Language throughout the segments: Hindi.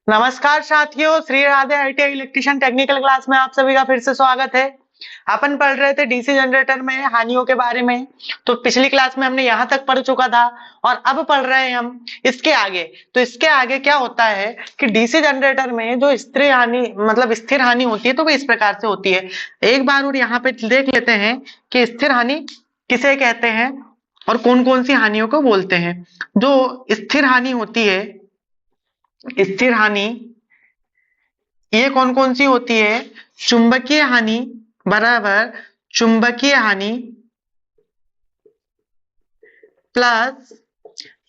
नमस्कार साथियों, Shri Radhe ITI electrician technical class में आप सभी का फिर से स्वागत है। अपन पढ़ रहे थे डीसी जनरेटर में हानियों के बारे में। तो पिछली क्लास में हमने यहाँ तक पढ़ चुका था और अब पढ़ रहे हैं हम इसके आगे। तो इसके आगे क्या होता है कि डीसी जनरेटर में जो स्थिर हानि मतलब स्थिर हानि होती है तो वो इस प्रकार से होती है। एक बार और यहाँ पे देख लेते हैं कि स्थिर हानि किसे कहते हैं और कौन कौन सी हानियों को बोलते हैं। जो स्थिर हानि होती है, स्थिर हानि ये कौन कौन सी होती है? चुंबकीय हानि बराबर चुंबकीय हानि प्लस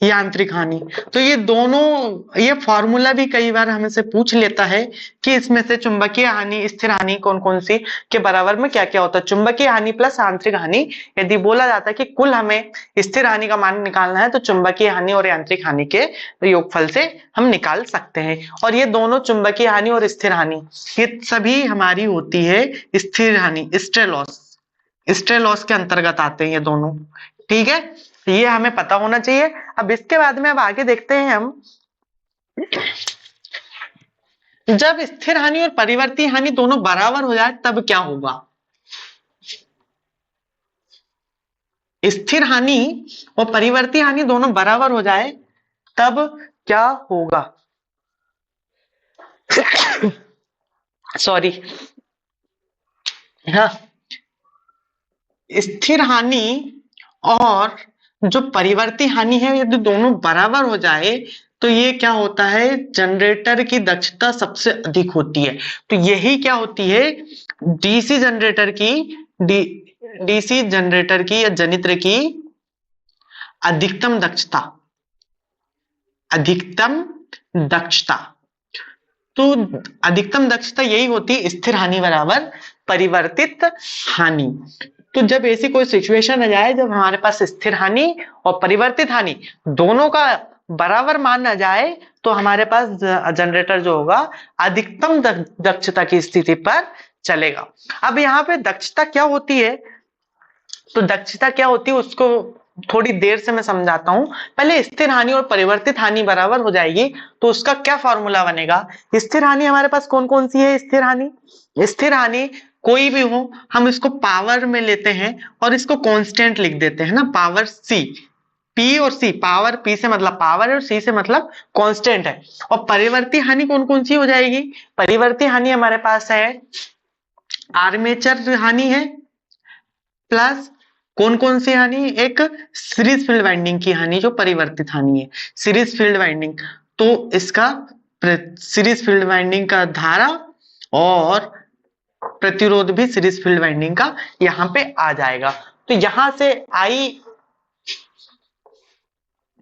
यांत्रिक हानि। तो ये दोनों, ये फॉर्मूला भी कई बार हमसे पूछ लेता है कि इसमें से चुंबकीय हानि स्थिर हानि कौन कौन सी के बराबर में क्या क्या होता है। चुंबकीय हानि प्लस यांत्रिक हानि यदि बोला जाता है कि कुल हमें स्थिर हानि का मान निकालना है तो चुंबकीय हानि और यांत्रिक हानि के योगफल से हम निकाल सकते हैं। और ये दोनों चुंबकीय हानि और स्थिर हानि ये सभी हमारी होती है स्थिर हानि, स्ट्रे लॉस के अंतर्गत आते हैं ये दोनों। ठीक है, ये हमें पता होना चाहिए। अब इसके बाद में अब आगे देखते हैं हम, जब स्थिर हानि और परिवर्ती हानि दोनों बराबर हो जाए तब क्या होगा। स्थिर हानि और परिवर्ती हानि दोनों बराबर हो जाए तब क्या होगा। सॉरी, हाँ, स्थिर हानि और जो परिवर्ती हानि है यदि दोनों बराबर हो जाए तो ये क्या होता है, जनरेटर की दक्षता सबसे अधिक होती है। तो यही क्या होती है, डीसी जनरेटर की डीसी जनरेटर की या जनित्र की अधिकतम दक्षता, अधिकतम दक्षता। तो अधिकतम दक्षता यही होती है स्थिर हानि बराबर परिवर्तित हानि। तो जब ऐसी कोई सिचुएशन आ जाए जब हमारे पास स्थिर हानि और परिवर्तित हानि दोनों का बराबर मान आ जाए तो हमारे पास जनरेटर जो होगा अधिकतम दक्षता की स्थिति पर चलेगा। अब यहाँ पे दक्षता क्या होती है, तो दक्षता क्या होती है उसको थोड़ी देर से मैं समझाता हूं। पहले स्थिर हानि और परिवर्तित हानि बराबर हो जाएगी तो उसका क्या फॉर्मूला बनेगा। स्थिर हानि हमारे पास कौन कौन सी है, स्थिर हानि कोई भी हो हम इसको पावर में लेते हैं और इसको कांस्टेंट लिख देते हैं ना, पावर सी। पी और सी, पावर पी से मतलब पावर है और सी से मतलब कांस्टेंट है। और परिवर्ती हानि कौन कौन सी हो जाएगी, परिवर्ती हानि हमारे पास है आर्मेचर हानि है प्लस कौन कौन सी हानि, एक सीरीज फील्ड वाइंडिंग की हानि जो परिवर्तित हानि है, सीरीज फील्ड वाइंडिंग। तो इसका सीरीज फील्ड वाइंडिंग का धारा और प्रतिरोध भी सीरीज फील्ड वाइंडिंग का यहां पे आ जाएगा। तो यहां से आई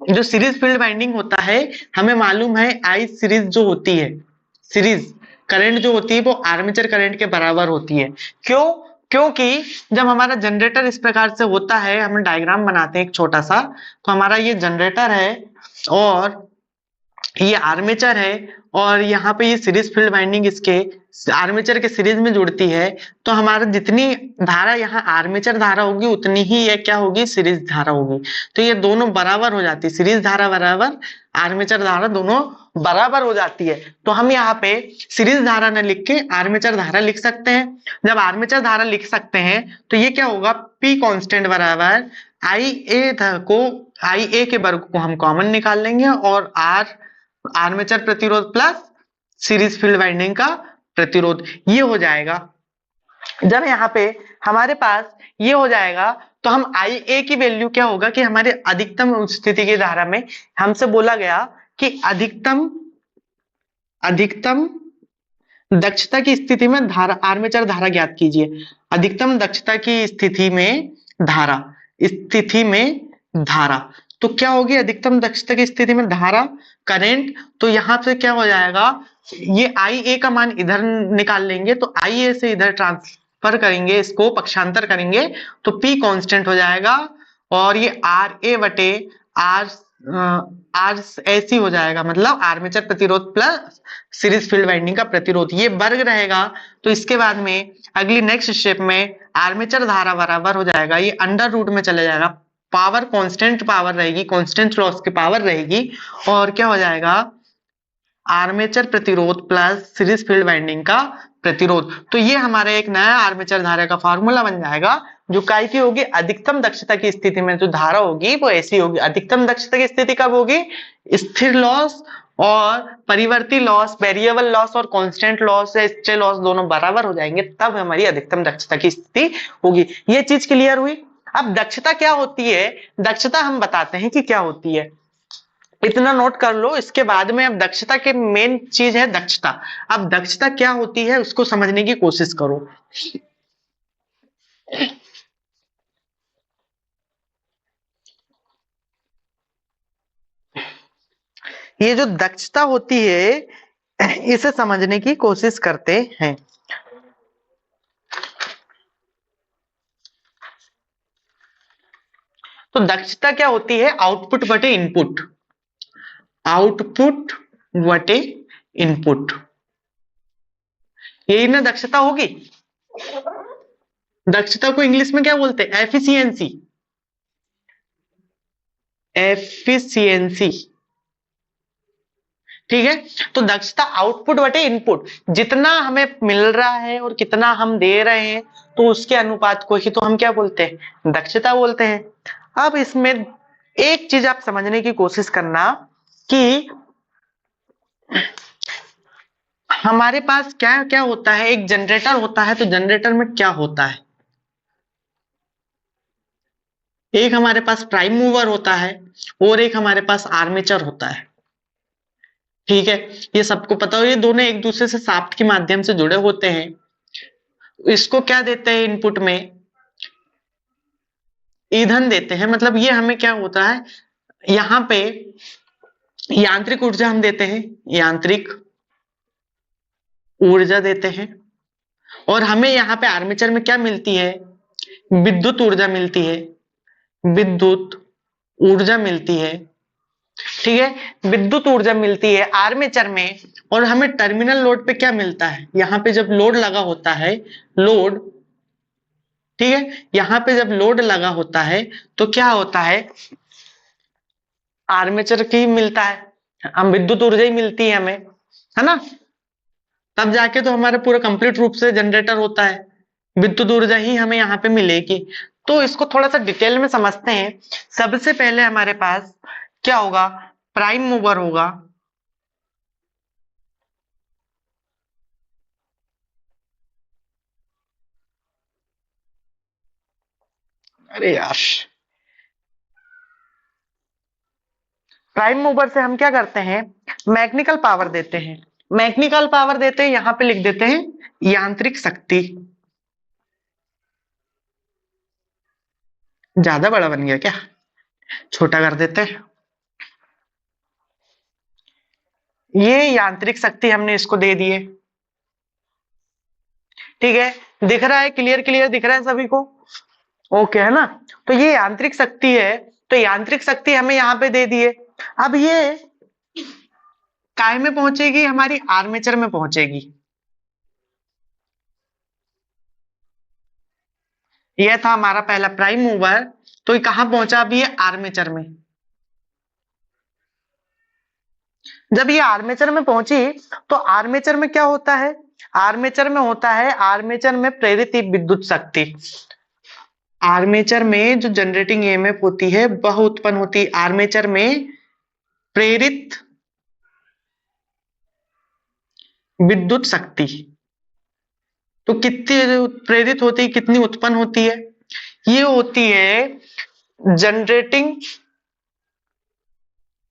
जो सीरीज फील्ड वाइंडिंग होता है हमें मालूम है आई सीरीज जो होती है, सीरीज करंट जो होती है वो आर्मेचर करंट के बराबर होती है। क्यों? क्योंकि जब हमारा जनरेटर इस प्रकार से होता है, हम डायग्राम बनाते हैं एक छोटा सा, तो हमारा ये जनरेटर है और ये आर्मेचर है और यहाँ पे ये सीरीज फील्ड वाइंडिंग इसके आर्मेचर के सीरीज में जुड़ती है। तो हमारा जितनी धारा यहाँ आर्मेचर धारा होगी उतनी ही ये क्या होगी, सीरीज धारा होगी। तो ये दोनों बराबर हो जाती है, सीरीज धारा बराबर आर्मेचर धारा दोनों बराबर हो जाती है। तो हम यहाँ पे सीरीज धारा न लिख के आर्मेचर धारा लिख सकते हैं। जब आर्मेचर धारा लिख सकते हैं तो ये क्या होगा, पी कांस्टेंट बराबर आई ए के वर्ग को हम कॉमन निकाल लेंगे और आर्मेचर प्रतिरोध प्लस सीरीज फील्ड वाइंडिंग का प्रतिरोध, ये हो जाएगा। जब यहाँ पे हमारे पास ये हो जाएगा तो हम आई ए की वैल्यू क्या होगा कि हमारे अधिकतम स्थिति की धारा में हमसे बोला गया कि अधिकतम दक्षता की स्थिति में धारा आर्मेचर धारा ज्ञात कीजिए। अधिकतम दक्षता की स्थिति में धारा तो क्या होगी, अधिकतम दक्षता की स्थिति में धारा करंट। तो यहां से क्या हो जाएगा, ये आई ए का मान इधर निकाल लेंगे तो आई ए से इधर ट्रांसफर करेंगे, इसको पक्षांतर करेंगे तो पी कांस्टेंट हो जाएगा और ये आर ए बटे आर ऐसी हो जाएगा, मतलब आर्मेचर प्रतिरोध प्लस सीरीज फील्ड वाइंडिंग का प्रतिरोध, ये वर्ग रहेगा। तो इसके बाद में अगली नेक्स्ट स्टेप में आर्मेचर धारा बराबर हो जाएगा, ये अंडर रूट में चले जाएगा, पावर कांस्टेंट पावर रहेगी, कांस्टेंट लॉस की पावर रहेगी और क्या हो जाएगा, आर्मेचर प्रतिरोध प्लस सीरीज फील्ड वाइंडिंग का प्रतिरोध। तो ये हमारा एक नया आर्मेचर धारा का फॉर्मूला बन जाएगा, जो काय की होगी, अधिकतम दक्षता की स्थिति में जो धारा होगी वो ऐसी होगी। अधिकतम दक्षता की स्थिति कब होगी? स्थिर लॉस और परिवर्ती लॉस, वेरिएबल लॉस और कांस्टेंट लॉस या स्थिर लॉस दोनों बराबर हो जाएंगे, तब हमारी अधिकतम दक्षता की स्थिति होगी। ये चीज क्लियर हुई। अब दक्षता क्या होती है? दक्षता हम बताते हैं कि क्या होती है, इतना नोट कर लो। इसके बाद में अब दक्षता के मेन चीज है दक्षता। अब दक्षता क्या होती है उसको समझने की कोशिश करो। ये जो दक्षता होती है इसे समझने की कोशिश करते हैं। तो दक्षता क्या होती है? आउटपुट बटे इनपुट, आउटपुट बटे इनपुट, यही ना दक्षता होगी। दक्षता को इंग्लिश में क्या बोलते हैं? एफिशिएंसी, एफिशिएंसी, ठीक है। तो दक्षता आउटपुट बटे इनपुट, जितना हमें मिल रहा है और कितना हम दे रहे हैं तो उसके अनुपात को ही तो हम क्या बोलते हैं? दक्षता बोलते हैं। अब इसमें एक चीज आप समझने की कोशिश करना कि हमारे पास क्या क्या होता है। एक जनरेटर होता है, तो जनरेटर में क्या होता है? एक हमारे पास प्राइम मूवर होता है और एक हमारे पास आर्मेचर होता है, ठीक है। ये सबको पता हो, ये दोनों एक दूसरे से शाफ्ट के माध्यम से जुड़े होते हैं। इसको क्या देते हैं? इनपुट में ईंधन देते हैं। मतलब ये हमें क्या होता है, यहाँ पे यांत्रिक ऊर्जा हम देते हैं, यांत्रिक ऊर्जा देते हैं। और हमें यहाँ पे आर्मेचर में क्या मिलती है? विद्युत ऊर्जा मिलती है, विद्युत ऊर्जा मिलती है, ठीक है। विद्युत ऊर्जा मिलती है आर्मेचर में। और हमें टर्मिनल लोड पे क्या मिलता है? यहाँ पे जब लोड लगा होता है, लोड, ठीक है, यहाँ पे जब लोड लगा होता है तो क्या होता है? आर्मेचर की मिलता है, हम विद्युत ऊर्जा ही मिलती है हमें, है ना। तब जाके तो हमारे पूरा कंप्लीट रूप से जनरेटर होता है, विद्युत ऊर्जा ही हमें यहाँ पे मिलेगी। तो इसको थोड़ा सा डिटेल में समझते हैं। सबसे पहले हमारे पास क्या होगा? प्राइम मूवर होगा, अरे यार, प्राइम मूवर से हम क्या करते हैं? मैकेनिकल पावर देते हैं। मैकेनिकल पावर देते हैं, यहां पे लिख देते हैं यांत्रिक शक्ति। ज्यादा बड़ा बन गया क्या? छोटा कर देते हैं। ये यांत्रिक शक्ति हमने इसको दे दिए, ठीक है। दिख रहा है? क्लियर क्लियर दिख रहा है सभी को? ओके है ना। तो ये यांत्रिक शक्ति है, तो यांत्रिक शक्ति हमें यहाँ पे दे दिए। अब ये काय में पहुंचेगी? हमारी आर्मेचर में पहुंचेगी। यह था हमारा पहला प्राइम मूवर, तो ये कहां पहुंचा? अभी ये आर्मेचर में। जब ये आर्मेचर में पहुंची तो आर्मेचर में क्या होता है? आर्मेचर में होता है, आर्मेचर में प्रेरित विद्युत शक्ति। आर्मेचर में जो जनरेटिंग ईएमएफ होती है वह उत्पन्न होती है आर्मेचर में प्रेरित विद्युत शक्ति। तो कितनी प्रेरित होती है, कितनी उत्पन्न होती है? ये होती है जनरेटिंग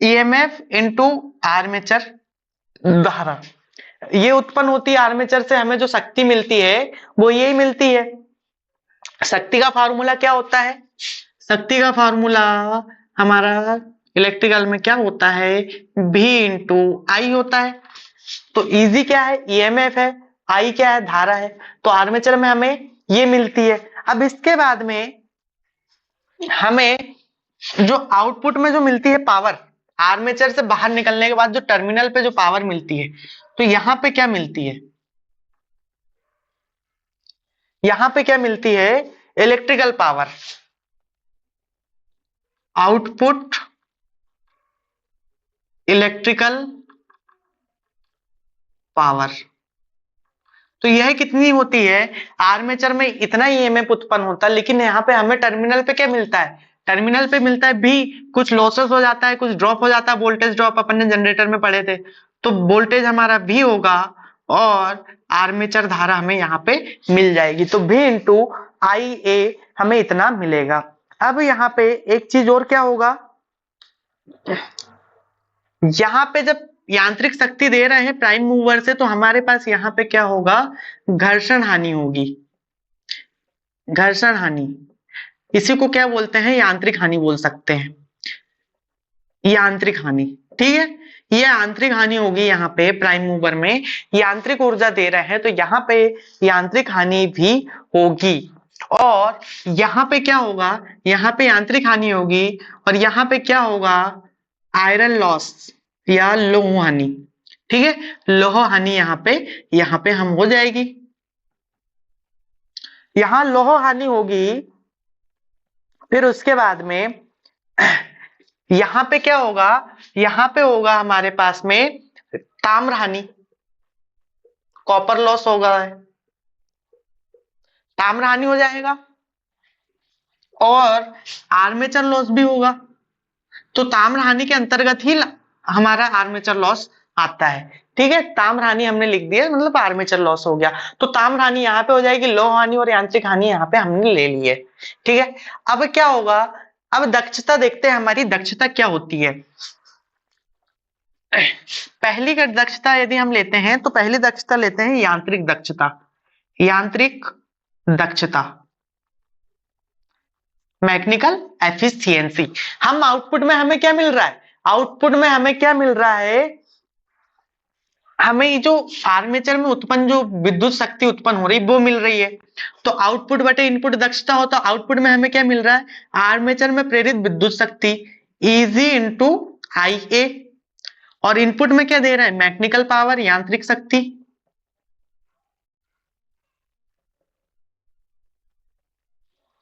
ईएमएफ इनटू आर्मेचर धारा। ये उत्पन्न होती है आर्मेचर से, हमें जो शक्ति मिलती है वो यही मिलती है। शक्ति का फार्मूला क्या होता है? शक्ति का फार्मूला हमारा इलेक्ट्रिकल में क्या होता है? V इंटू आई होता है। तो इजी क्या है? ईएमएफ है, आई क्या है? धारा है। तो आर्मेचर में हमें ये मिलती है। अब इसके बाद में हमें जो आउटपुट में जो मिलती है पावर, आर्मेचर से बाहर निकलने के बाद जो टर्मिनल पे जो पावर मिलती है, तो यहां पे क्या मिलती है? यहां पे क्या मिलती है? Electrical power. Output electrical power. तो यह कितनी होती है, आर्मेचर में इतना ईएमएफ उत्पन्न होता है, लेकिन यहाँ पे हमें टर्मिनल पे क्या मिलता है, टर्मिनल पे मिलता है भी, कुछ लॉसेस हो जाता है, कुछ ड्रॉप हो जाता है, वोल्टेज ड्रॉप अपन ने जनरेटर में पढ़े थे, तो वोल्टेज हमारा भी होगा और आर्मेचर धारा हमें यहाँ पे मिल जाएगी। तो V इंटू आई ए हमें इतना मिलेगा। अब यहाँ पे एक चीज और क्या होगा, यहाँ पे जब यांत्रिक शक्ति दे रहे हैं प्राइम मूवर से, तो हमारे पास यहाँ पे क्या होगा, घर्षण हानि होगी। घर्षण हानि, इसी को क्या बोलते हैं, यांत्रिक हानि बोल सकते हैं, यांत्रिक हानि। ठीक है, ये आंतरिक हानि होगी यहाँ पे प्राइम मूवर में, यांत्रिक ऊर्जा दे रहे हैं तो यहाँ पे यांत्रिक हानि भी होगी। और यहाँ पे क्या होगा, यहाँ पे यांत्रिक हानि होगी और यहाँ पे क्या होगा, आयरन लॉस या लौह हानि। ठीक है, लौह हानि यहाँ पे हम हो जाएगी, यहाँ लौह हानि होगी। फिर उसके बाद में यहाँ पे क्या होगा, यहाँ पे होगा हमारे पास में ताम्र हानि, कॉपर लॉस होगा, ताम्र हानि हो जाएगा और आर्मेचर लॉस भी होगा। तो ताम्र हानि के अंतर्गत ही हमारा आर्मेचर लॉस आता है। ठीक है, ताम्र हानि हमने लिख दिया, मतलब आर्मेचर लॉस हो गया। तो ताम्र हानि यहाँ पे हो जाएगी, लौह हानि और यांत्रिक हानि यहाँ पे हमने ले ली है। ठीक है, अब क्या होगा, अब दक्षता देखते हैं, हमारी दक्षता क्या होती है। पहली दक्षता यदि हम लेते हैं तो पहली दक्षता लेते हैं यांत्रिक दक्षता। यांत्रिक दक्षता, मैकेनिकल एफिशिएंसी। हम आउटपुट में हमें क्या मिल रहा है, आउटपुट में हमें क्या मिल रहा है, हमें जो आर्मेचर में उत्पन्न जो विद्युत शक्ति उत्पन्न हो रही वो मिल रही है। तो आउटपुट बटे इनपुट दक्षता हो, तो आउटपुट में हमें क्या मिल रहा है, आर्मेचर में प्रेरित विद्युत शक्ति Eg इंटू आई ए, और इनपुट में क्या दे रहा है, मैकेनिकल पावर, यांत्रिक शक्ति।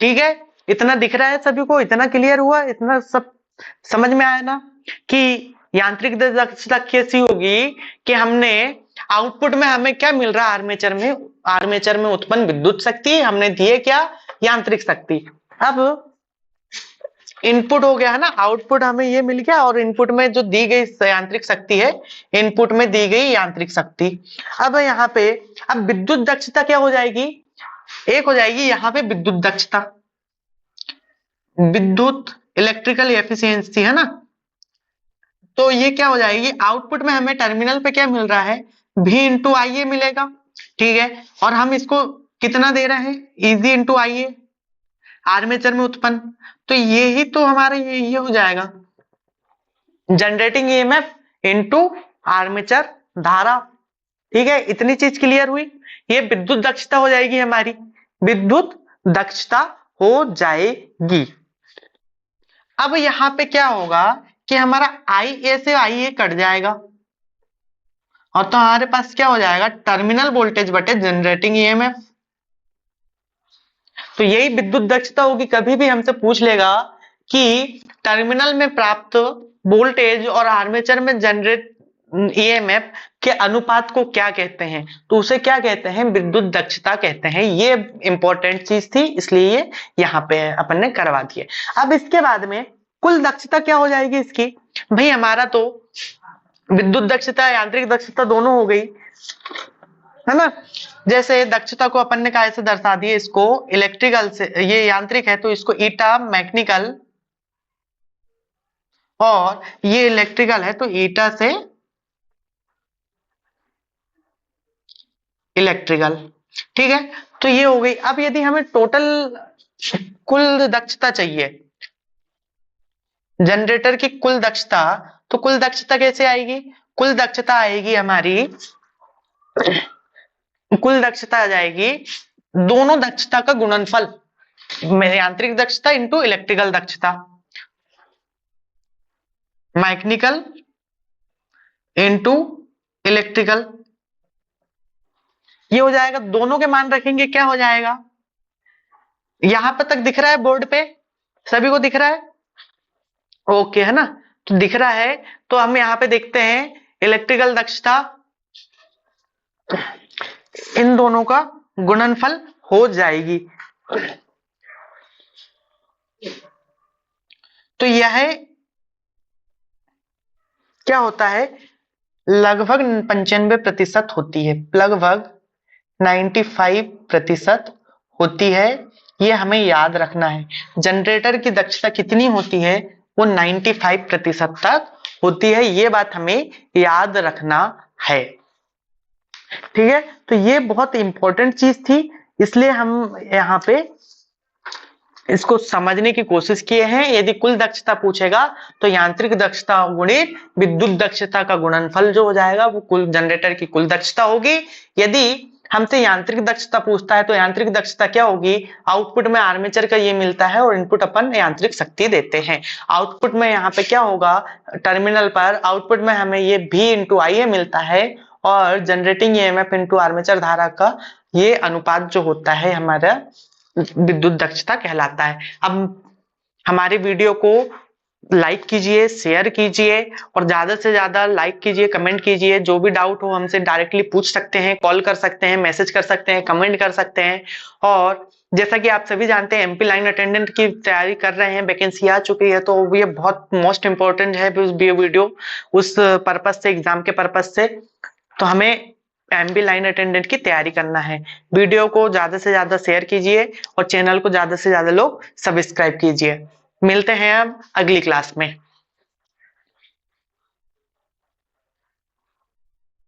ठीक है, इतना दिख रहा है सभी को, इतना क्लियर हुआ, इतना सब समझ में आया ना कि यांत्रिक दक्षता कैसी होगी, कि हमने आउटपुट में हमें क्या मिल रहा है, आर्मेचर में उत्पन्न विद्युत शक्ति, हमने दिए क्या, यांत्रिक शक्ति। अब इनपुट हो गया है ना, आउटपुट हमें ये मिल गया और इनपुट में जो दी गई यांत्रिक शक्ति है, इनपुट में दी गई यांत्रिक शक्ति। अब यहाँ पे अब विद्युत दक्षता क्या हो जाएगी, एक हो जाएगी यहाँ पे विद्युत दक्षता, विद्युत इलेक्ट्रिकल एफिशिएंसी है ना। तो ये क्या हो जाएगी, आउटपुट में हमें टर्मिनल पे क्या मिल रहा है, V इंटू आई ए मिलेगा। ठीक है, और हम इसको कितना दे रहे हैं, Eg इंटू आई ए, आर्मेचर में उत्पन्न। तो ये ही तो हमारा ये हो जाएगा, जनरेटिंग ईएमएफ इनटू आर्मेचर धारा। ठीक है, इतनी चीज क्लियर हुई, ये विद्युत दक्षता हो जाएगी, हमारी विद्युत दक्षता हो जाएगी। अब यहाँ पे क्या होगा कि हमारा आई ए से आई ए कट जाएगा और तो हमारे पास क्या हो जाएगा, टर्मिनल वोल्टेज बटे जनरेटिंग ईएमएफ। तो यही विद्युत दक्षता होगी। कभी भी हमसे पूछ लेगा कि टर्मिनल में प्राप्त वोल्टेज और आर्मेचर में जनरेट ईएमएफ के अनुपात को क्या कहते हैं, तो उसे क्या कहते हैं, विद्युत दक्षता कहते हैं। ये इंपॉर्टेंट चीज थी, इसलिए ये यहाँ पे अपन ने करवा दिए। अब इसके बाद में कुल दक्षता क्या हो जाएगी इसकी, भाई हमारा तो विद्युत दक्षता यांत्रिक दक्षता दोनों हो गई है ना। जैसे दक्षता को अपन ने कैसे दर्शा दिए, इसको इलेक्ट्रिकल से, ये यांत्रिक है तो इसको ईटा मैकेनिकल, और ये इलेक्ट्रिकल है तो ईटा से इलेक्ट्रिकल। ठीक है, तो ये हो गई। अब यदि हमें टोटल कुल दक्षता चाहिए, जनरेटर की कुल दक्षता, तो कुल दक्षता कैसे आएगी, कुल दक्षता आएगी हमारी, कुल दक्षता आ जाएगी दोनों दक्षता का गुणनफल, यांत्रिक दक्षता इंटू इलेक्ट्रिकल दक्षता, मैकेनिकल इंटू इलेक्ट्रिकल, ये हो जाएगा। दोनों के मान रखेंगे, क्या हो जाएगा, यहां पर तक दिख रहा है बोर्ड पे, सभी को दिख रहा है, ओके है ना। तो दिख रहा है, तो हम यहाँ पे देखते हैं इलेक्ट्रिकल दक्षता इन दोनों का गुणनफल हो जाएगी। तो यह क्या होता है, लगभग 95% होती है, लगभग 95% होती है। ये हमें याद रखना है। जनरेटर की दक्षता कितनी होती है, वो 95% तक होती है, ये बात हमें याद रखना है। ठीक है, तो ये बहुत इंपॉर्टेंट चीज थी, इसलिए हम यहाँ पे इसको समझने की कोशिश किए हैं। यदि कुल दक्षता पूछेगा तो यांत्रिक दक्षता गुणित विद्युत दक्षता का गुणनफल जो हो जाएगा वो कुल जनरेटर की कुल दक्षता होगी। यदि हमसे यांत्रिक दक्षता पूछता है तो यांत्रिक दक्षता क्या होगी, आउटपुट में आर्मेचर का ये मिलता है और इनपुट अपन यांत्रिक शक्ति देते हैं। आउटपुट में यहाँ पे क्या होगा, टर्मिनल पर आउटपुट में हमें ये V इंटू IA मिलता है और जनरेटिंग EMF इंटू आर्मेचर धारा का ये अनुपात जो होता है हमारा विद्युत दक्षता कहलाता है। अब हमारे वीडियो को लाइक कीजिए, शेयर कीजिए और ज्यादा से ज्यादा लाइक कीजिए, कमेंट कीजिए। जो भी डाउट हो हमसे डायरेक्टली पूछ सकते हैं, कॉल कर सकते हैं, मैसेज कर सकते हैं, कमेंट कर सकते हैं। और जैसा कि आप सभी जानते हैं MP लाइन अटेंडेंट की तैयारी कर रहे हैं, वैकेंसी आ चुकी है, तो ये बहुत मोस्ट इंपॉर्टेंट है वीडियो उस पर्पज से, एग्जाम के पर्पज से। तो हमें MP लाइन अटेंडेंट की तैयारी करना है। वीडियो को ज्यादा से ज्यादा शेयर कीजिए और चैनल को ज्यादा से ज्यादा लोग सब्सक्राइब कीजिए। मिलते हैं अब अगली क्लास में।